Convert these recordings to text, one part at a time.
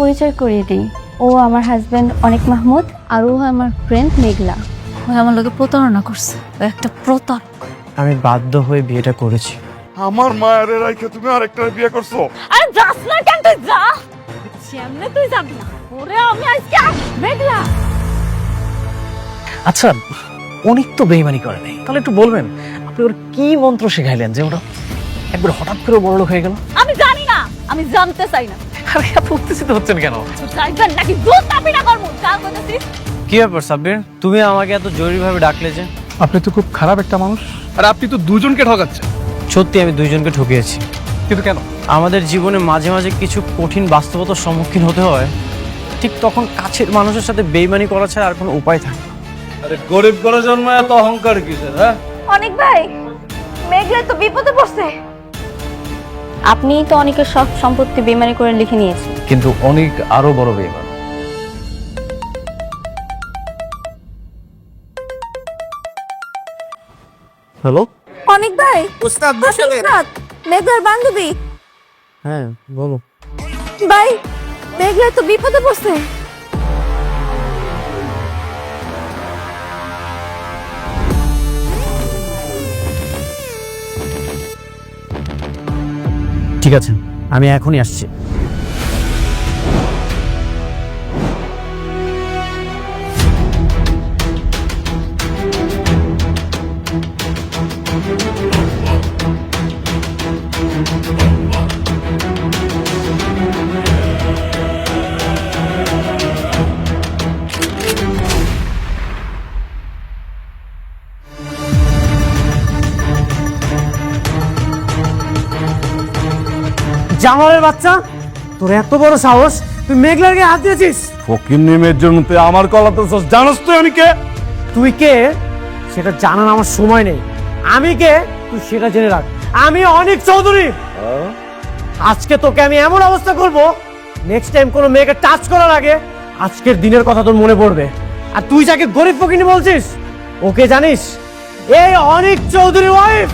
পরিচয় করিয়ে দিই, ও আমার হাজব্যান্ড অনিক মাহমুদ, আর ও আমার ফ্রেন্ড মেঘলা। ও আমার লোকে প্রতারণা করছে, ও একটা প্রতারক। আমি বাধ্য হয়ে বিয়েটা করেছি। আমার মায়ের রাইখে তুমি আরেকটা বিয়ে করছো। আরে যাস না কেন, তুই যা। সামনে তুই যাবি না, ওরে আমি আজকে মেঘলা। আচ্ছা, অনেক তো বেইমানি করে নাই, তাহলে একটু বলবেন আপনি ওর কি মন্ত্র শেখাইলেন যে ওটা একবার হঠাৎ করে বড় লোক হয়ে গেল? আমি জানি না, আমি জানতে চাই না। আরে এত উত্তেজিত হচ্ছেন কেন? চাইবেন নাকি দুধ চাপি না করবো, চাল কইতেছিস। কি ব্যাপার সাব্বির, তুমি আমাকে এত জরুরিভাবে ডাকলে যে? আপনি তো খুব খারাপ একটা মানুষ, আর আপনি তো দুজনকে ঠকাচ্ছেন। সত্যি আমি দুইজনকে ঠকিয়েছি, কিন্তু কেন? আমাদের জীবনে মাঝে মাঝে কিছু কঠিন বাস্তবতার সম্মুখীন হতে হয়, ঠিক তখন কাছের মানুষের সাথে বেইমানি করা ছাড়া আর কোনো উপায় থাকে না। আরে গরিব করে জন্মায় এত অহংকার কিসের? হ্যাঁ, অনেক ভাই, মেঘলা তো বিপদে পড়ছে। আপনিই তো অনেকের সব সম্পত্তি বেমানি করে লিখে নিয়েছেন। কিন্তু অনেক আরো বড় বেইমান। হ্যালো, অনেক ভাই, উস্তাদ মেঘলার বান্ধবী। হ্যাঁ বলো। ভাই, মেঘলা তো বিপদে পড়ছে। ঠিক আছে, আমি এখনই আসছি। জামালের বাচ্চা, তোর এত বড় সাহস, তুই মেঘলার গায়ে হাত দিয়েছিস? ফকির নিমের জন্য তুই আমার কলাতে জানোস তুই আমি কে? তুই কে সেটা জানার আমার সময় নেই। আমি কে তুই সেটা জেনে রাখ। আমি অনিক চৌধুরী। আজকে তোকে আমি এমন অবস্থা করব, নেক্সট টাইম কোনো মেয়েকে টাচ করার আগে আজকের দিনের কথা তোর মনে পড়বে। আর তুই যাকে গরিব ফকিনি বলছিস, ওকে জানিস? এই অনিক চৌধুরী ওয়াইফ।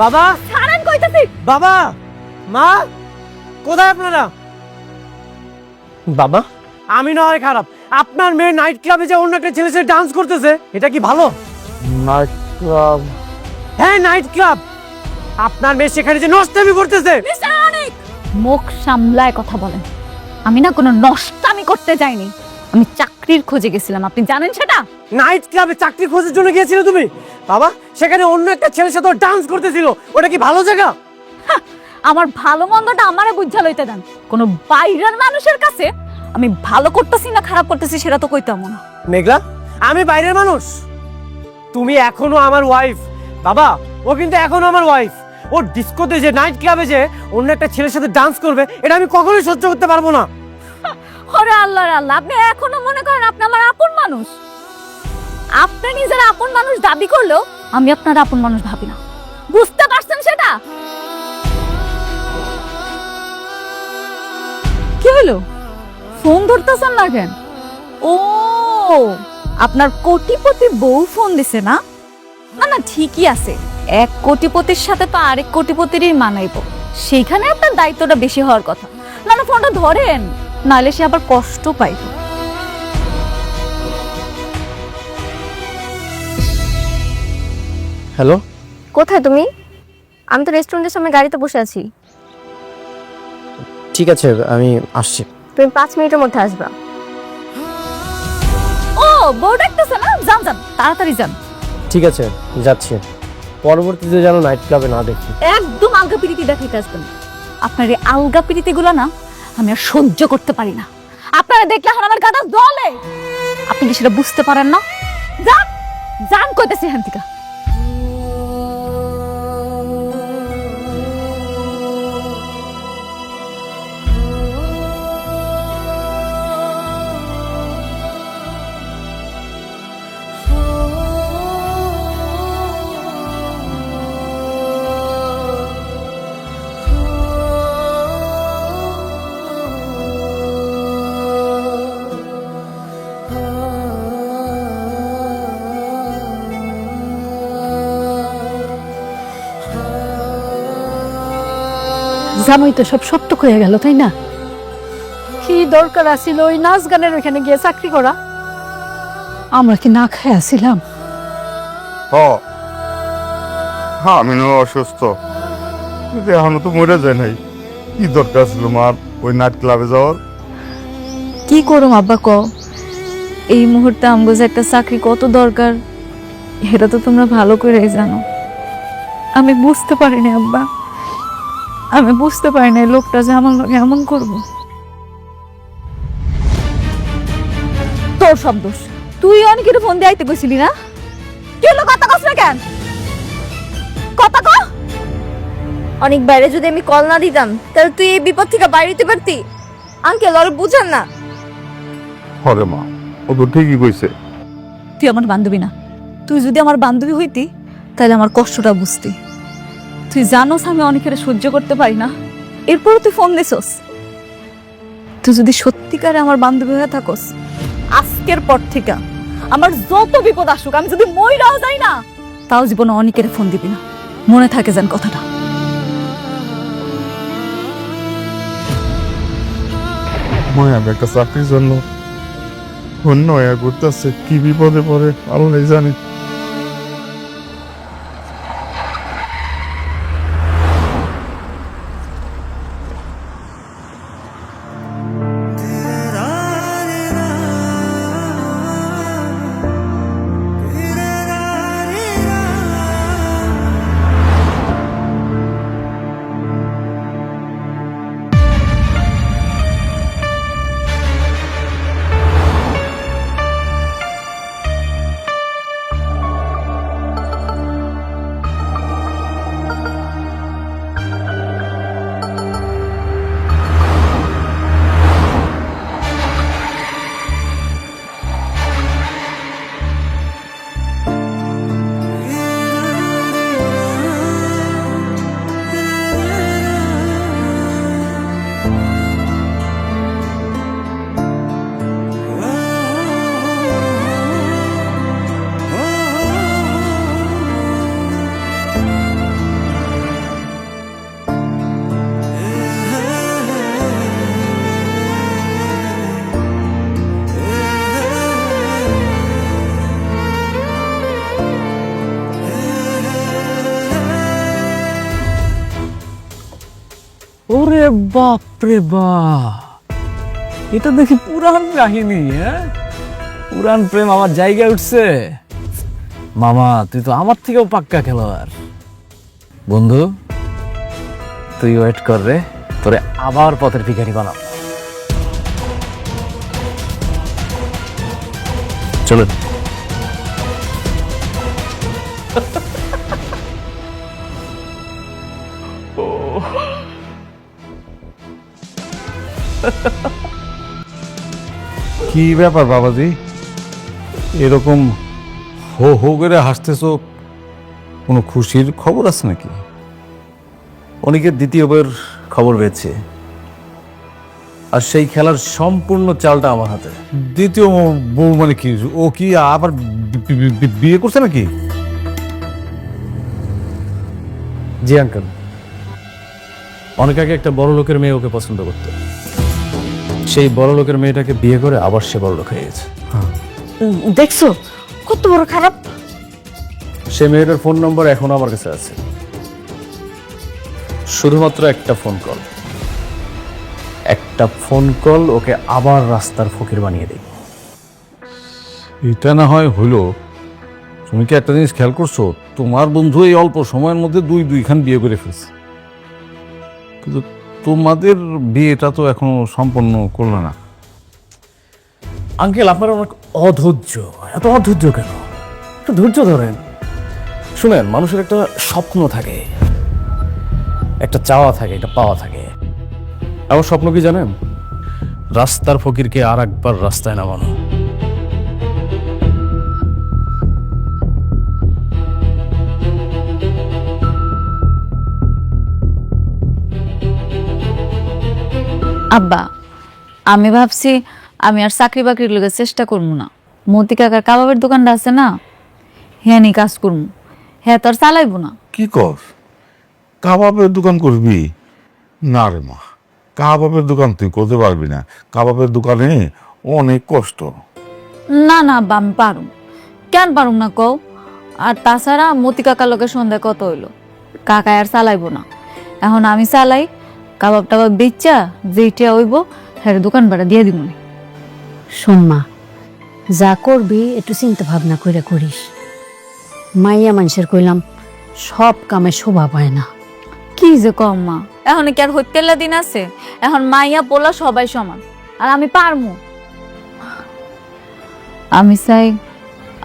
বাবা, ছাড়েন কইতাছি। বাবা, মা, কোথায় আপনারা? বাবা, আমি না হয় খারাপ, আপনার মেয়ে নাইট ক্লাবে যে অন্য একটা ছেলের সাথে ডান্স করতেছে, এটা কি ভালো? Night club? হ্যাঁ, নাইট ক্লাব। আপনার মেয়ে সেখানে যে নষ্টামি করতেছে। মিস্টার অনিক, মুখ সামলায় কথা বলেন। আমি না কোনো নষ্টামি করতে যাইনি, আমি চাকরির খোঁজে গেছিলাম, আপনি জানেন সেটা? নাইট ক্লাবে চাকরি খোঁজার জন্য গিয়েছিলে তুমি? বাবা, সেখানে অন্য একটা ছেলের সাথে ডান্স করতেছিল, ওটা কি ভালো জায়গা? আমার ভালো মন্দটা আমারে বুঝা লইতে দেন। কোনো বাইরের মানুষের কাছে আমি ভালো করতেছি না খারাপ করতেছি সেটা তো কইতাম না। মেঘলা, আমি বাইরের মানুষ, তুমি এখনো আমার ওয়াইফ। বাবা, ও কিন্তু এখনো আমার ওয়াইফ। ও ডিস্কোতে যে, নাইট ক্লাবে যে অন্য একটা ছেলের সাথে ডান্স করবে, এটা আমি কখনোই সহ্য করতে পারবো না। ওরে আল্লাহ রে আল্লাহ, আপনি এখনো মনে করেন আপনি আমার আপন মানুষ? আপনি নিজের আপন মানুষ দাবি করলেও আমি আপনার আপন মানুষ ভাবি না, বুঝতে পারছেন সেটা? কি হলো, ফোন ধরতেছেন না কেন? ও, আপনার কোটিপতি বউ ফোন দিছে না? না না, ঠিকই আছে, এক কোটিপতির সাথে তো আরেক কোটিপতিরই মানাইব, সেইখানে আপনার দায়িত্বটা বেশি হওয়ার কথা। না না, ফোনটা ধরেন, নাহলে সে আবার কষ্ট পাইব। হ্যালো, কোথায় তুমি? আমি তো রেস্টুরেন্টের সামনে গাড়িতে বসে আছি। ঠিক আছে আমি আসছি। তুমি 5 মিনিটের মধ্যে আসবা। ও, বউ ডাকতেছে না? যান যান, তাড়াতাড়ি যান। ঠিক আছে যাচ্ছি, পরবর্তীতে যেন নাইট ক্লাবে না দেখি। একদম আলগা পিরিতি দেখাইতে আসবেন। আপনার এই আলগা পিরিতিগুলো না আমি আর সহ্য করতে পারি না। আপনারা দেখলে এখন আমার গাদা দলে। আপনি কি সেটা বুঝতে পারেন না? যান যান, কইতেছি এখান থেকে। জামাই তো সব সত্য হয়ে গেল, তাই না? কি দরকার আছিল ওই নাচ গানের ওইখানে গিয়ে চাকরি করা? আমরা কি না খাই আসিলাম? হ্যাঁ, আমি অসুস্থ, কিন্তু এখনো তো মরে যায় নাই। কি দরকার ছিল মার ওই নাইট ক্লাবে যাওয়ার? কি করুম আব্বা, ক এই মুহূর্তে আমগো যে একটা চাকরি কত দরকার এটা তো তোমরা ভালো করে জানো। আমি বুঝতে পারিনি আব্বা, আমি বুঝতে পারি না লোকটা যে আমার লগে এমন করবো। তোর সব দোষ, তুই অনেকের ফোন দিয়ে আইতে কইছিলি না? কি হলো, কথা কস না কেন? কথা ক। অনেক বাইরে যদি আমি কল না দিতাম তাহলে তুই এই বিপদ থেকে বাইরে হতে পারতি। আঙ্কেল আর বুঝেন না। হরে মা, ও তো ঠিকই কইছে। তুই আমার বান্ধবী না, তুই যদি আমার বান্ধবী হইতি তাহলে আমার কষ্টটা বুঝতি। তুই জানোস আমি অনেকের সহ্য করতে পারি না, এরপরও তুই ফোন দিছস। তুই যদি সত্যিকারে আমার বান্ধবী হয়ে থাকস, আজকের পর থেকে আমার যত বিপদ আসুক, আমি যদি মইরাও যাই না, তাও জীবনে অনেকের ফোন দিবি না। মনে থাকে যেন কথাটা। মনে আমি একটা চাকরির জন্য অন্য হয়ে ঘুরতেছে, কি বিপদে পড়ে আল্লাহ জানে। ওরে বাপ রে বাপ, এটা দেখি পুরান কাহিনী। হ্যাঁ, পুরান প্রেম আমার জায়গায় উঠছে। মামা, তুই তো আমার থেকেও পাক্কা খেলোয়াড়। বন্ধু, তুই ওয়েট কর রে, তোরে আবার পথের ভিখারি বানাবো। চলুন। কি ব্যাপার বাবাজি, এরকম হো হো করে হাসতেছো? কোনো খুশির খবর আছে নাকি? অনেকের দ্বিতীয় বইয়ের খবর পেয়েছে, আর সেই খেলার সম্পূর্ণ চালটা আমার হাতে। দ্বিতীয় বউ মানে কি? ও কি আবার বিয়ে করছে নাকি? জি আঙ্কেল, অনেক আগে একটা বড় লোকের মেয়ে ওকে পছন্দ করতো। সেই বড় লোকের মেয়েটাকে বিয়ে করে আবার সে বড় লোক হয়ে গেছে। দেখছো কত বড় খারাপ। সে মেয়েটার ফোন নম্বর এখনো আমার কাছে আছে। শুধুমাত্র একটা ফোন কল ওকে আবার রাস্তার ফকির বানিয়ে দেয়। এটা না হয় হইলো, তুমি কি একটা জিনিস খেয়াল করছো? তোমার বন্ধু এই অল্প সময়ের মধ্যে দুইখান বিয়ে করে ফেলছে, কিন্তু তোমাদের বিয়েটা তো এখনো সম্পন্ন করলো না। আঙ্কেল, আপনার অনেক অধৈর্য। এত অধৈর্য কেন? একটু ধৈর্য ধরেন। শুনেন, মানুষের একটা স্বপ্ন থাকে, একটা চাওয়া থাকে, একটা পাওয়া থাকে। আমার স্বপ্ন কি জানেন? রাস্তার ফকিরকে আর একবার রাস্তায় নামানো। আব্বা, আমি ভাবছি আমি আর চাকরি বাকরির লগে চেষ্টা করবো না। মতি কাকার কাবাবের দোকানটা আছে না, হ্যাঁ নি কাজ করবো। হ্যাঁ তো আর চালাইবো না। কি কর, কাবাবের দোকান করবি? না রে মা, কাবাবের দোকান তুই করতে পারবি না। কাবাবের দোকানে অনেক কষ্ট। না না আব্বা, আমি পারুম। কেন পারুম না কও? আর তাছাড়া মতি কাকার লগে সন্ধ্যা কত হইলো, কাকায় আর চালাইবো না। এখন আমি চালাই, কাবাব টাবাব বেচা যেইটা হইব হ্যাঁ দোকান ভাড়া দিয়ে দিব। শোন মা, যা করবি একটু চিন্তা ভাবনা করে করিস। মাইয়া মানুষের কইলাম সব কামে শোভা পায় না। কি যে কম মা, এখন কি আর হইতেলা দিন আছে? এখন মাইয়া পোলা সবাই সমান, আর আমি পারমু। আমি চাই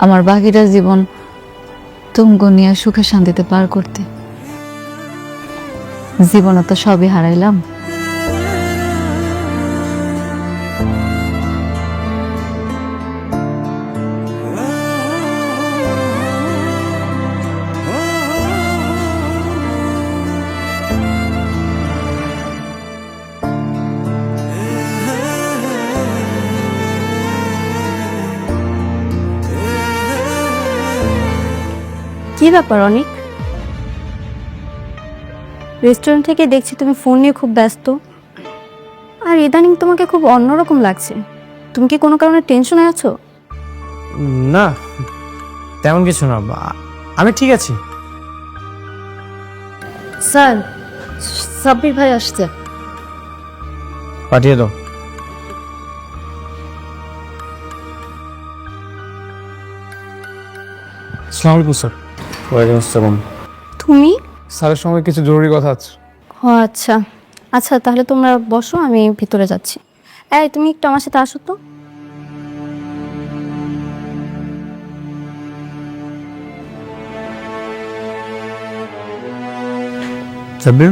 আমার বাকিটা জীবন তুমগো নিয়ে সুখে শান্তিতে পার করতে। জীবনে তো সবই হারাইলাম। কি ব্যাপার অনিক? রেস্টুরেন্ট থেকে দেখছি তুমি ফোন নিয়ে খুব ব্যস্ত, আর ইদানিং তোমাকে খুব অন্যরকম লাগছে। তুমি কি কোনো কারণে টেনশনে আছো? না, তেমন কিছু না, আমি ঠিক আছি। স্যার, সাব্বির ভাই আসছে। পাঠিয়ে দাও। আসসালামু আলাইকুম স্যার। ওয়ালাইকুম আসসালাম। তুমি? স্যারের সঙ্গে কিছু জরুরি কথা আছে। ও আচ্ছা আচ্ছা, তাহলে তোমরা বসো, আমি ভিতরে যাচ্ছি। এই তুমি একটু আমার সাথে আসো তো। সাব্বির,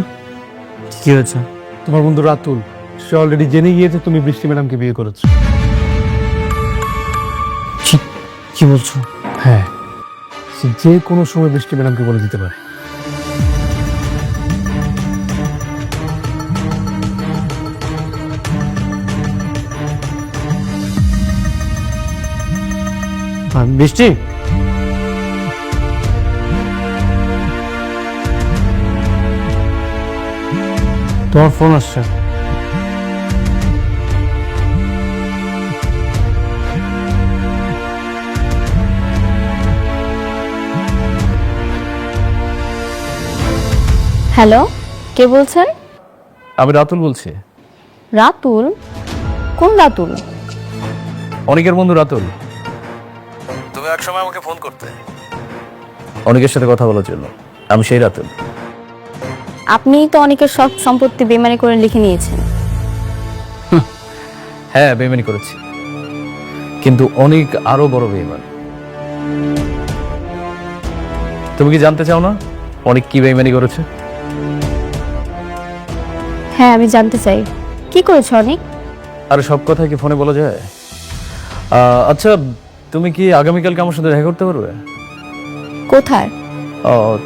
কি হয়েছে? তোমার বন্ধু রাতুল, সে অলরেডি জেনে গিয়েছে তুমি বৃষ্টি ম্যাডামকে বিয়ে করেছো। কি বলছো? হ্যাঁ, সে যে কোনো সময় বৃষ্টি ম্যাডামকে বলে দিতে পারে। বৃষ্টি, তোমার ফোন আসছে। হ্যালো, কে বলছেন? আমি রাতুল বলছি। রাতুল? কোন রাতুল? অনেকের বন্ধু রাতুল। তুমি এক সময় আমাকে ফোন করতে অনেকের সাথে কথা বলার জন্য। আমি সেই রাতুল। আপনি তো অনেকের সব সম্পত্তি বেমানি করে লিখে নিয়েছেন। হ্যাঁ, বেইমানি করেছি, কিন্তু অনেক আরো বড় বেইমান। তুমি কি জানতে চাও না অনেক কি বেইমানি করেছে? হ্যাঁ, আমি জানতে চাই কি করেছো অনেক। আর সব কথা কি ফোনে বলা যায়? আচ্ছা, তুমি কি আগামীকালকে আমার সাথে দেখা করতে পারবে? কোথায়?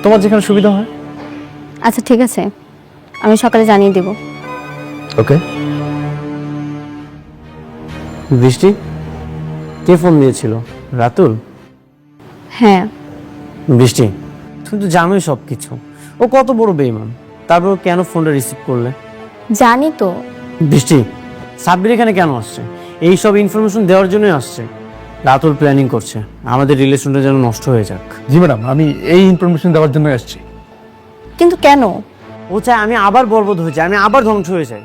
তোমার যেখানে সুবিধা হয়। আচ্ছা ঠিক আছে, আমি সকালে জানিয়ে দেব। ওকে। বৃষ্টি, কে ফোন দিয়েছিল? রাতুল? হ্যাঁ। বৃষ্টি, তুমি তো জানোই সব কিছু। ও কত বড় বেইমান, তারপর ও কেন ফোনটা রিসিভ করলে? জানি তো। বৃষ্টি, সাব্বির এখানে কেন আসছে? এই সব ইনফরমেশন দেওয়ার জন্যই আসছে। রাতুল প্ল্যানিং করছে আমাদের রিলেশনটা যেন নষ্ট হয়ে যাক। জি ম্যাডাম, আমি এই ইনফরমেশন দেওয়ার জন্য আসছি। কিন্তু কেন? ও চায় আমি আবার বরবাদ হয়ে যাই, আমি আবার ধ্বংস হয়ে যাই।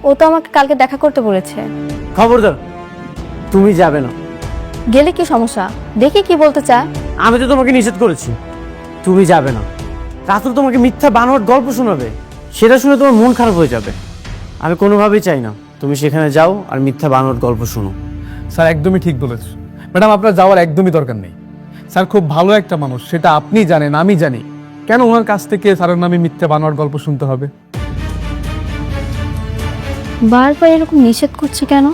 ও তো আমাকে কালকে দেখা করতে বলেছে। খবরদার, তুমি যাবে না। গেলে কি সমস্যা? দেখি কি বলতে চায়। আমি তো তোমাকে নিষেধ করেছি, তুমি যাবে না। রাতুল তোমাকে মিথ্যা বানোয়ার গল্প শোনাবে, সেটা শুনে তোমার মন খারাপ হয়ে যাবে। আমি কোনোভাবেই চাই না তুমি সেখানে যাও আর মিথ্যা বানোয়ার গল্প শোনো। স্যার একদমই ঠিক বলেছ ম্যাডাম, আপনার যাওয়ার একদমই দরকার নেই। স্যার খুব ভালো একটা মানুষ, সেটা আপনি জানেন, আমি জানি। কেন ওনার কাছ থেকে স্যারের নামে মিথ্যা বানোয়ার গল্প শুনতে হবে? বারবার এরকম নিষেধ করছে কেন?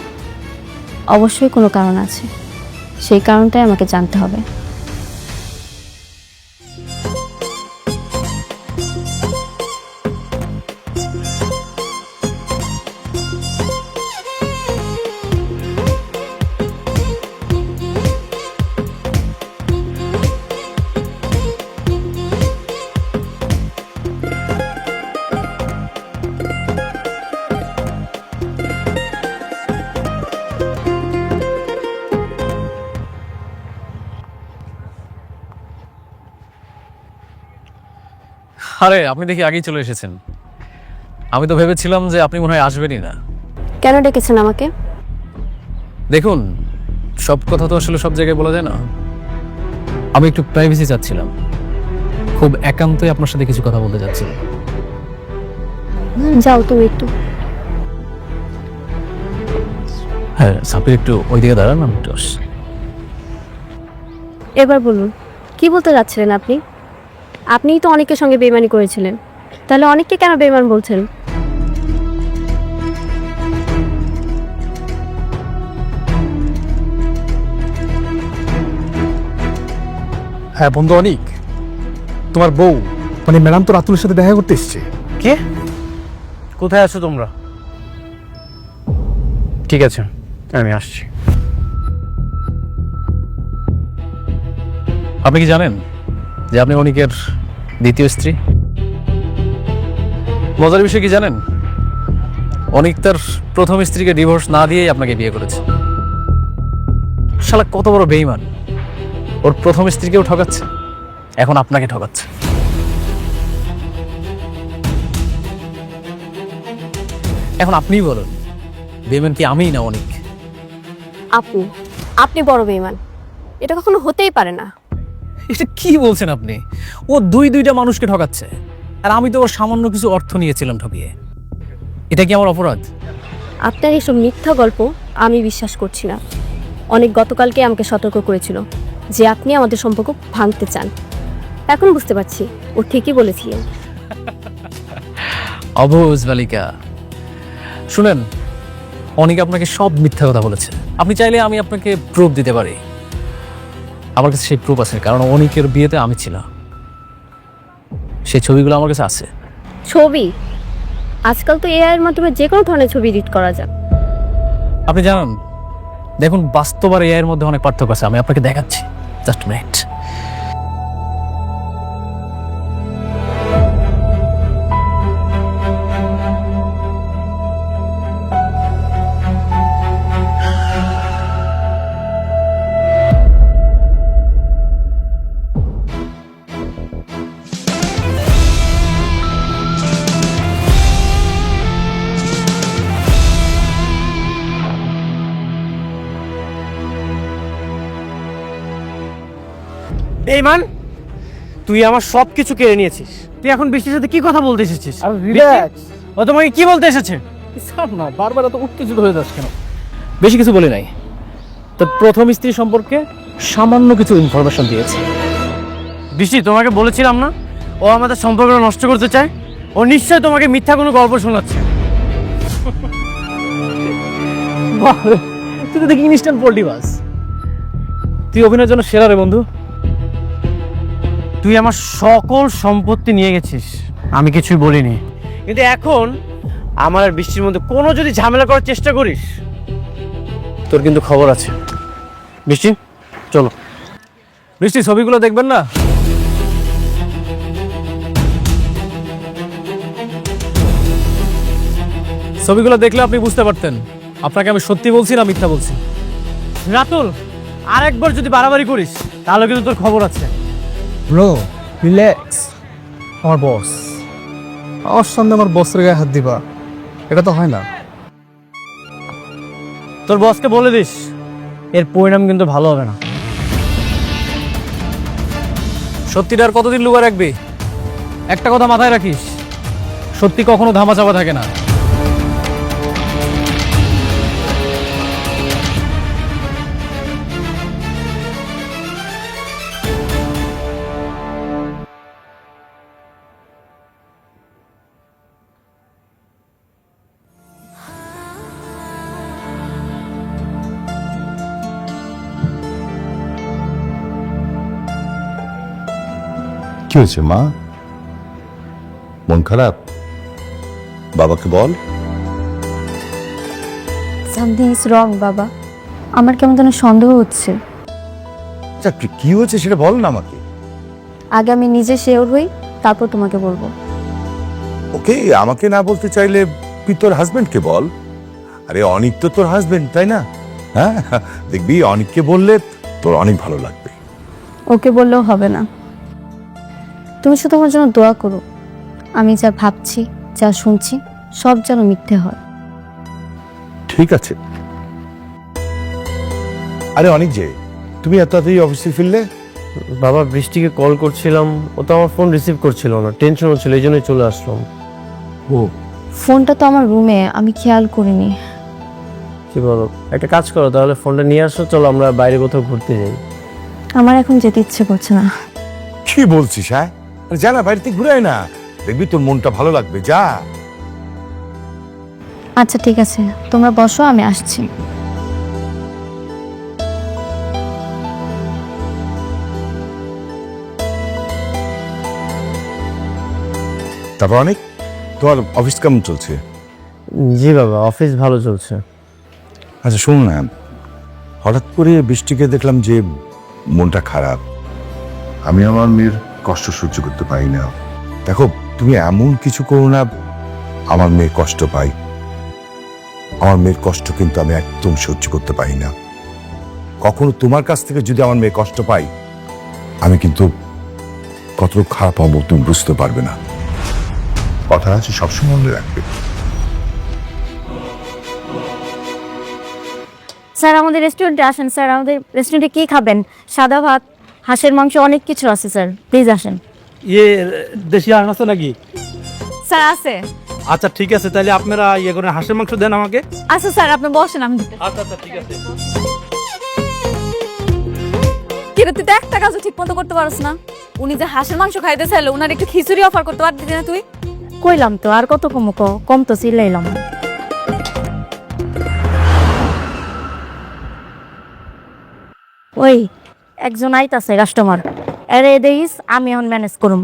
অবশ্যই কোনো কারণ আছে, সেই কারণটাই আমাকে জানতে হবে। আরে আপনি দেখি আগেই চলে এসেছেন। আমি তো ভেবেছিলাম যে আপনি মনে হয় আসবেনই না। কেন ডেকেছেন আমাকে? দেখুন, সব কথা তো আসলে সব জায়গায় বলা যায় না। আমি একটু প্রাইভেসি চাচ্ছিলাম, খুব একান্তই আপনার সাথে কিছু কথা বলতে চাচ্ছিলাম। যাও তুমি একটু। হ্যাঁ, সাপির একটু ওইদিকে দাঁড়ান, আমি একটু আসছি। এবার বলুন, কি বলতে যাচ্ছিলেন আপনি? আপনিই তো অনেকের সঙ্গে বেইমানি করেছিলেন, তাহলে অনেককে কেন বেইমান বলছেন? হ্যাঁ বন্ধু অনিক, তোমার বউ মানে ম্যাডাম তো রাতুলের সাথে দেখা করতে এসছে। কে? কোথায় আছো তোমরা? ঠিক আছে, আমি আসছি। আপনি কি জানেন যে আপনি অনিকের দ্বিতীয় স্ত্রী? মজার বিষয় কি জানেন, অনিক তার প্রথম স্ত্রীকে ডিভোর্স না দিয়েই আপনাকে বিয়ে করেছে। শালা কত বড় বেঈমান! ওর প্রথম স্ত্রীকেও ঠকাচ্ছে, এখন আপনাকে ঠকাচ্ছে। এখন আপনিই বলুন, বেঈমান কি আমিই না অনিক? আপনি আপনি বড় বেইমান, এটা কখনো হতেই পারে না। এটা কি বলছেন আপনি? ও দুইটা মানুষকে ঠকাচ্ছে, আর আমি তো ওর সামান্য কিছু অর্থ নিয়েছিলাম ঠকিয়ে। এটা কি আমার অপরাধ? আপনার এইসব মিথ্যা গল্প আমি বিশ্বাস করছি না। অনেক গতকালকে আমাকে সতর্ক করেছিল যে আপনি আমাদের সম্পর্ক ভাঙতে চান। এখন বুঝতে পারছি ও ঠিকই বলেছিলেন। অবুঝ বালিকা, শুনেন, অনেকে আপনাকে সব মিথ্যা কথা বলেছে। আপনি চাইলে আমি আপনাকে প্রুফ দিতে পারি। আমার কাছে সেই প্রুফ আছে, কারণ অনেকের বিয়েতে আমি ছিলাম। সেই ছবিগুলো আমার কাছে আছে। ছবি? আজকাল তো এআই এর মাধ্যমে যে কোনো ধরনের ছবি এডিট করা যায়। আপনি জানেন, দেখুন, বাস্তব আর এআই এর মধ্যে অনেক পার্থক্য আছে। আমি আপনাকে দেখাচ্ছি, জাস্ট মিনিট। বেঈমান, তুই আমার সব কিছু কেড়ে নিয়েছিস। তুই এখন বৃষ্টির সাথে কি কথা বলতে এসেছিস? রিল্যাক্স ও তোমাকে কি বলতে এসেছে? স্যার না, বারবার এত উত্তেজিত হয়ে যাস কেন? বেশি কিছু বলি নাই, তো প্রথম স্ত্রী সম্পর্কে সামান্য কিছু ইনফরমেশন দিয়েছে। বৃষ্টি, তোমাকে বলেছিলাম না ও আমাদের সম্পর্কটা নষ্ট করতে চায়? ও নিশ্চয় তোমাকে মিথ্যা কোনো গল্প শোনাচ্ছে। তুই তো দেখি ইনস্ট্যান্ট পোল্ট্রি বাস। তুই অভিনয়ের জন্য সেরা রে বন্ধু। তুই আমার সকল সম্পত্তি নিয়ে গেছিস, আমি কিছুই বলিনি। কিন্তু এখন আমার আর বৃষ্টির মধ্যে কোনো যদি ঝামেলা করার চেষ্টা করিস, তোর কিন্তু খবর আছে। বৃষ্টি, চলো। বৃষ্টি, ছবিগুলো দেখবেন না? ছবিগুলো দেখলে আপনি বুঝতে পারতেন আপনাকে আমি সত্যি বলছি না মিথ্যা বলছি। রাতুল, আরেকবার যদি বাড়াবাড়ি করিস তাহলে কিন্তু তোর খবর আছে। ব্রো রিল্যাক্স, আমার বস, আমার সামনে আমার বসের গায়ে হাত দিবা, এটা তো হয় না। তোর বসকে বলে দিস এর পরিণাম কিন্তু ভালো হবে না। সত্যিটা আর কতদিন লুকা রাখবি? একটা কথা মাথায় রাখিস, সত্যি কখনো ধামাচাপা থাকে না। কি হয়েছে মা? মন খারাপ? বাবাকে বল। সামথিং ইজ রং বাবা, আমার কেমন যেন সন্দেহ হচ্ছে। আচ্ছা কি হয়েছে সেটা বল না আমাকে। আগে আমি নিজে শিওর হই, তারপর তোমাকে বলবো। ওকে, আমাকে না বলতে চাইলে তুই তোর হাজবেন্ডকে বল। আরে অনিক তো তোর হাজবেন্ড, তাই না? হ্যাঁ, দেখবি অনিককে বললে তোর অনেক ভালো লাগবে। ওকে বললেও হবে না, তুমি শুধু আমার জন্য দোয়া করো। আমি যা ভাবছি, যা শুনছি, সব যেন মিথ্যে হয়। ঠিক আছে। আরে অনিক যে, তুমি এত তাড়াতাড়ি অফিসে ফিরলে? বাবা, বৃষ্টিকে কল করছিলাম, ও তো আমার ফোন রিসিভ করছিল না, টেনশন হচ্ছিল, এই জন্যই চলে আসলাম। ও ফোনটা তো আমার রুমে, আমি খেয়াল করিনি। কি বলো, একটা কাজ করো তাহলে, ফোনটা নিয়ে আসো, চলো আমরা বাইরে কোথাও ঘুরতে যাই। আমার এখন যেতে ইচ্ছে করছে না। কি বলছিস? হ্যাঁ, আরে যা না, বাইরে থেকে ঘুরে আয় না, দেখবি তোর মনটা ভালো লাগবে। যা। আচ্ছা ঠিক আছে, তোমরা বসো, আমি আসছি। তারপর অনেক, তোমার অফিস কেমন চলছে? জি বাবা, অফিস ভালো চলছে। আচ্ছা শোনো না, হঠাৎ করে বৃষ্টিকে দেখলাম যে মনটা খারাপ। আমি আমার মেয়ের কষ্ট সহ্য করতে পারি না। দেখো, তুমি এমন কিছু করো না আমার মেয়ে কষ্ট পাই। আমার মেয়ের কষ্ট কিন্তু আমি একদম সহ্য করতে পারি না। কখনো তোমার কাছ থেকে যদি আমার মেয়ে কষ্ট পাই, আমি কিন্তু কত খারাপ হবো তুমি বুঝতে পারবে না। কথা আছে, সবসময় মনে রাখবে। স্যার, আমাদের রেস্টুরেন্টে আসেন। স্যার, আমাদের রেস্টুরেন্টে কি খাবেন? সাদা ভাত, হাঁসের মাংস, অনেক কিছু আছে স্যার, প্লিজ আসেন। দেশি হাঁস আছে নাকি? স্যার আছে। আচ্ছা ঠিক আছে, তাহলে আপনারা ইয়ে করে হাঁসের মাংস দেন আমাকে। আচ্ছা স্যার, আপনি বসেন, আমি দিতে। আচ্ছা আচ্ছা ঠিক আছে। কিরে, তুই তো একটা কাজও ঠিক মতো করতে পারছ না। উনি যে হাঁসের মাংস খাইতে চাইলো, উনার একটু খিচুড়ি অফার করতে পারতি না তুই? কইলাম তো, আর কত কম কম তো চিল্লাইলাম। ওই একজন আইতাছে কাস্টমার, আরে দেখিস, আমি এখন ম্যানেজ করুম।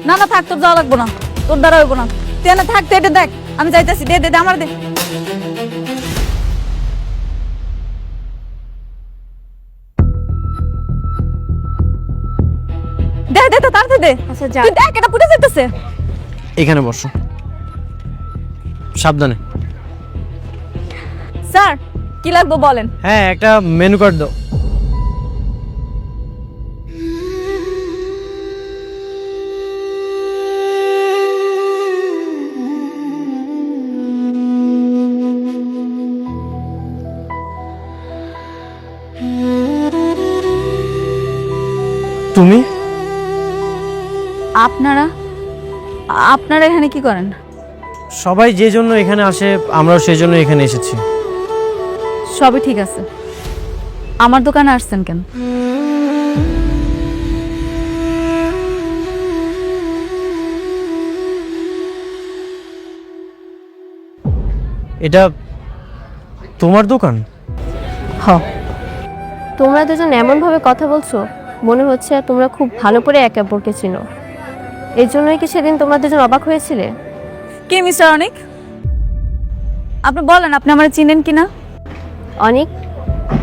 না না থাক, তোর যাওয়া লাগবো না, তোর দ্বারা হইব না। তুই না থাক, তুই এটা দেখ, আমি যাইতেছি। দে দে দে, আমার দে। দে দে, তাড়াতাড়ি দে। আচ্ছা যা। তুই দেখ, এটা পুড়ে যাইতেছে। এখানে বসো, সাবধানে। স্যার, কি লাগবে বলেন? হ্যাঁ, একটা মেনু কার্ড দাও। তুমি? আপনারা আপনারা এখানে কি করেন? সবাই যে জন্য এখানে আসে, আমরাও সেই জন্য এখানে এসেছি। সবই ঠিক আছে, আমার দোকানে আসছেন কেন? এটা তোমার দোকান? হ, তোমরা দুজন এমনভাবে কথা বলছো, মনে হচ্ছে তোমরা খুব ভালো করে একে অপরকে চিনো। এই জন্যই কি সেদিন তোমরা দুজন অবাক হয়েছিলে? কি মিস্টার অনিক, আপনি বলেন, আপনি আমার চিনেন কিনা? অনিক,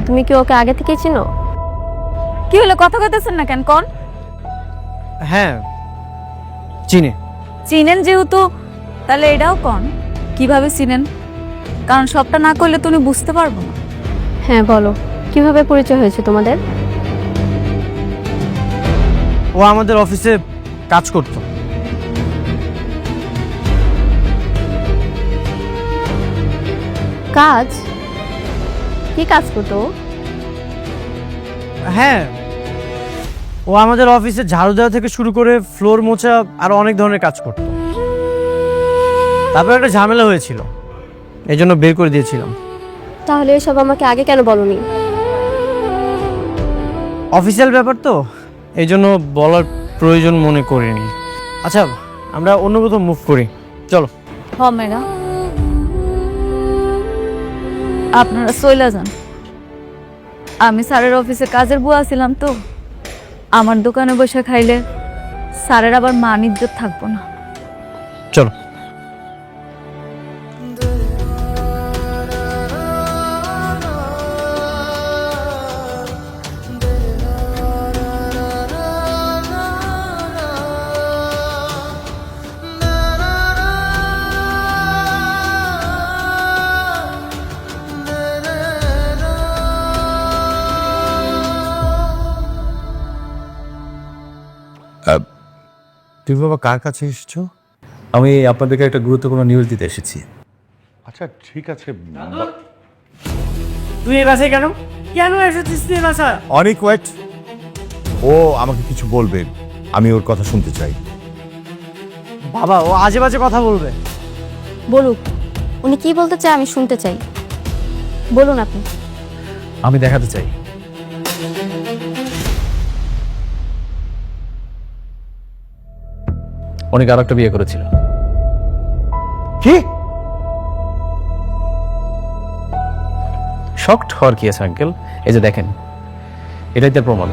তুমি কি ওকে আগে থেকেই চিনো? কি হলো, কথা কইতেছেন না কেন? কোন হ্যাঁ, চিনি। চিনেন যেহেতু, তাহলে এটাও কোন কিভাবে চিনেন? কারণ সবটা না করলে তুমি বুঝতে পারবো না। হ্যাঁ বলো, কিভাবে পরিচয় হয়েছে তোমাদের? ও আমাদের অফিসে কাজ করতো। কাজ? কি কাজ করতো ও? হ্যাঁ, ও আমাদের অফিসে ঝাড়ু দেওয়া থেকে শুরু করে ফ্লোর মোছা আর অনেক ধরনের কাজ করতো। তারপর একটা ঝামেলা হয়েছিল, এই জন্য বের করে দিয়েছিলাম। তাহলে এসব আমাকে আগে কেন বলনি? অফিসিয়াল ব্যাপার তো, এই জন্য বলার প্রয়োজন মনে করিনি। আচ্ছা, আমরা অন্য কোথাও মুভ করি, চলো। হ মেয়েরা, আপনারা চইলা যান। আমি স্যারের অফিসে কাজের বুয়া ছিলাম তো, আমার দোকানে বসে খাইলে স্যারের আবার মান ইজ্জত থাকবো না। চলো। তুমি বাবা কার কাছে এসেছো? আমি আপনাদেরকে একটা গুরুত্বপূর্ণ নিউজ দিতে এসেছি। আচ্ছা ঠিক আছে। তুই এই বাসায় কেন কেন এসেছিস তুই এই বাসায়? অনেক ওয়েট, ও আমাকে কিছু বলবে, আমি ওর কথা শুনতে চাই। বাবা, ও আজে বাজে কথা বলবে। বলুক, উনি কি বলতে চায় আমি শুনতে চাই। বলুন আপনি। আমি দেখাতে চাই। অনেক আর একটা বিয়ে করেছিল। কি? শকড হওয়ার কি আছে আঙ্কেল? এই যে দেখেন, এটাই তার প্রমাণ।